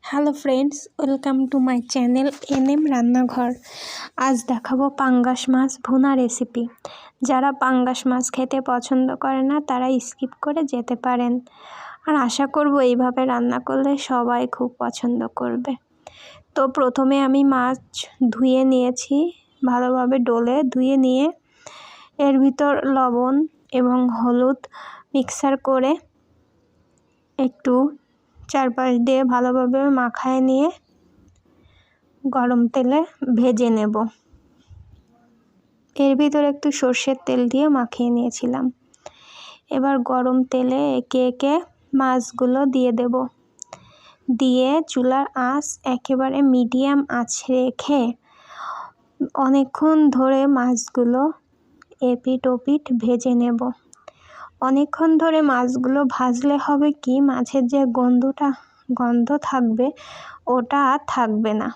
Hello friends, welcome to my channel NM রান্নাঘর। আজ দেখাবো পাঙ্গাস মাছ ভুনা রেসিপি। যারা পাঙ্গাস মাছ খেতে পছন্দ করে না তারা স্কিপ করে যেতে পারেন। আর আশা করব এইভাবে রান্না করলে সবাই খুব পছন্দ করবে। তো প্রথমে আমি মাছ ধুয়ে নিয়েছি, ভালোভাবে ডলে ধুয়ে নিয়ে এর ভিতর লবণ এবং হলুদ মিক্সার করে একটু চারপাশ দিয়ে ভালোভাবে মাখায় নিয়ে গরম তেলে ভেজে নেব। এর ভিতর একটু সর্ষের তেল দিয়ে মাখিয়ে নিয়েছিলাম। এবার গরম তেলে একে একে মাছগুলো দিয়ে দেব। দিয়ে চুলার আঁচ একেবারে মিডিয়াম আঁচে রেখে অনেকক্ষণ ধরে মাছগুলো এপিট ওপিট ভেজে নেব। অনেকক্ষণ ধরে মাছগুলো ভাজলে হবে কি, মাছের যে গন্ধ থাকবে ওটা আর থাকবে না,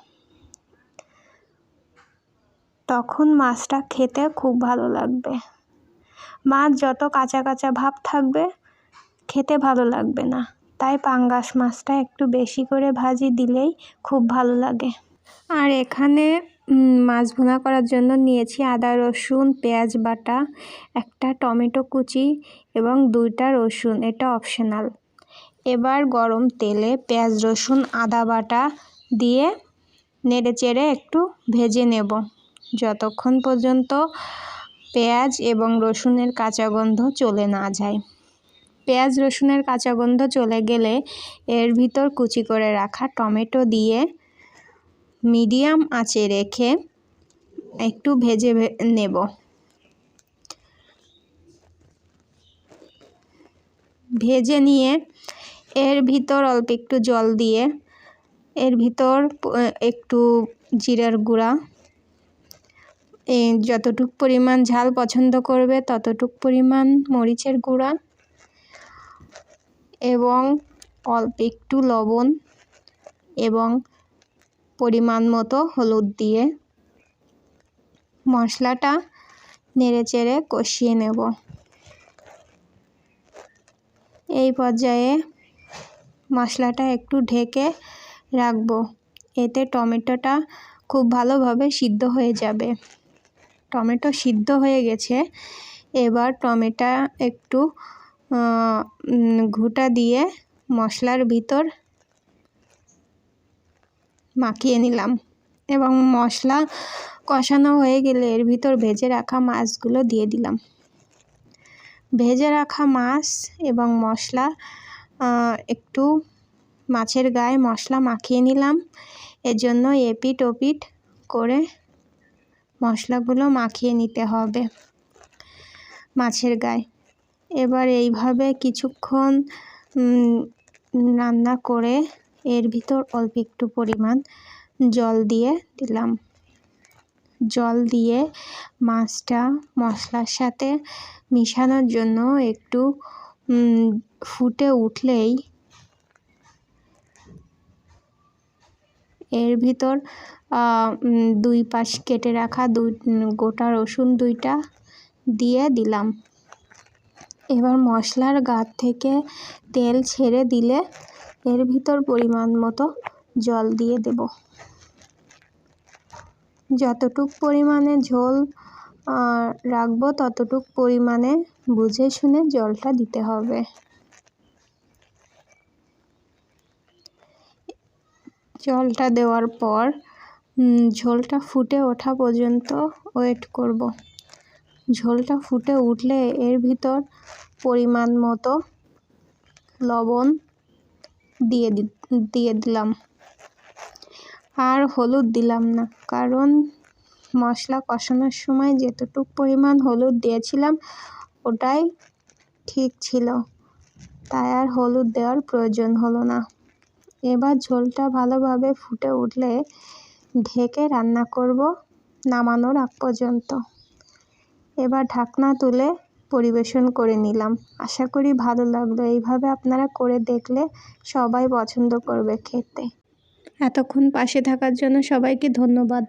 তখন মাছটা খেতে খুব ভালো লাগবে। মাছ যত কাঁচা কাঁচা ভাব থাকবে খেতে ভালো লাগবে না, তাই পাঙ্গাস মাছটা একটু বেশি করে ভাজি দিলেই খুব ভালো লাগে। আর এখানে মাছ ভুনা করার জন্য নিয়েছি আদা রসুন পেঁয়াজ বাটা, একটা টমেটো কুচি এবং 2টা রসুন, এটা অপশনাল। এবার গরম তেলে পেঁয়াজ রসুন আদা বাটা দিয়ে নেড়ে চেড়ে একটু ভেজে নেব যতক্ষণ পর্যন্ত পেঁয়াজ এবং রসুনের কাঁচা গন্ধ চলে না যায়। পেঁয়াজ রসুনের কাঁচা গন্ধ চলে গেলে এর ভিতর কুচি করে রাখা টমেটো দিয়ে মিডিয়াম আঁচে রেখে একটু ভেজে নেব। ভেজে নিয়ে এর ভিতর অল্প একটু জল দিয়ে এর ভিতর একটু জিরার গুঁড়া, যতটুকু পরিমাণ ঝাল পছন্দ করবে ততটুকু পরিমাণ মরিচের গুঁড়া এবং অল্প একটু লবণ এবং পরিমাণ মতো হলুদ দিয়ে মশলাটা নেড়েচেড়ে কষিয়ে নেব। এই পর্যায়ে মশলাটা একটু ঢেকে রাখবো, এতে টমেটোটা খুব ভালোভাবে সিদ্ধ হয়ে যাবে। টমেটো সিদ্ধ হয়ে গেছে, এবার টমেটো একটু ঘুঁটা দিয়ে মশলার ভিতর মাখিয়ে নিলাম এবং মশলা কষানো হয়ে গেলে এর ভিতর ভেজে রাখা মাছগুলো দিয়ে দিলাম। ভেজে রাখা মাছ এবং মশলা একটু মাছের গায়ে মশলা মাখিয়ে নিলাম, এজন্য এপিট ওপিট করে মশলাগুলো মাখিয়ে নিতে হবে মাছের গায়ে। এবার এইভাবে কিছুক্ষণ রান্না করে এর ভিতর অল্প একটু পরিমাণ জল দিয়ে দিলাম। জল দিয়ে মাছটা মশলার সাথে মিশানোর জন্য একটু ফুটে উঠলেই এর ভিতর 2 পাশ কেটে রাখা গোটা রসুন 2টা দিয়ে দিলাম। এবার মশলার গা থেকে তেল ছেড়ে দিলে এর ভিতর পরিমাণ মতো জল দিয়ে দেব। যতটুক পরিমাণে ঝোল রাখবো ততটুক পরিমাণে বুঝে শুনে জলটা দিতে হবে। জলটা দেওয়ার পর ঝোলটা ফুটে ওঠা পর্যন্ত ওয়েট করব। ঝোলটা ফুটে উঠলে এর ভিতর পরিমাণ মতো লবণ দিয়ে দিলাম। আর হলুদ দিলাম না, কারণ মশলা কষানোর সময় যেতটুক পরিমাণ হলুদ দিয়েছিলাম ওটাই ঠিক ছিল, তাই আর হলুদ দেওয়ার প্রয়োজন হলো না। এবার ঝোলটা ভালোভাবে ফুটে উঠলে ঢেকে রান্না করব নামানোর আগ পর্যন্ত। এবার ঢাকনা তুলে পরিবেশন করে নিলাম। আশা করি ভালো লাগলো। এইভাবে আপনারা করে দেখলে সবাই পছন্দ করবে খেতে। এতক্ষণ পাশে থাকার জন্য সবাইকে ধন্যবাদ।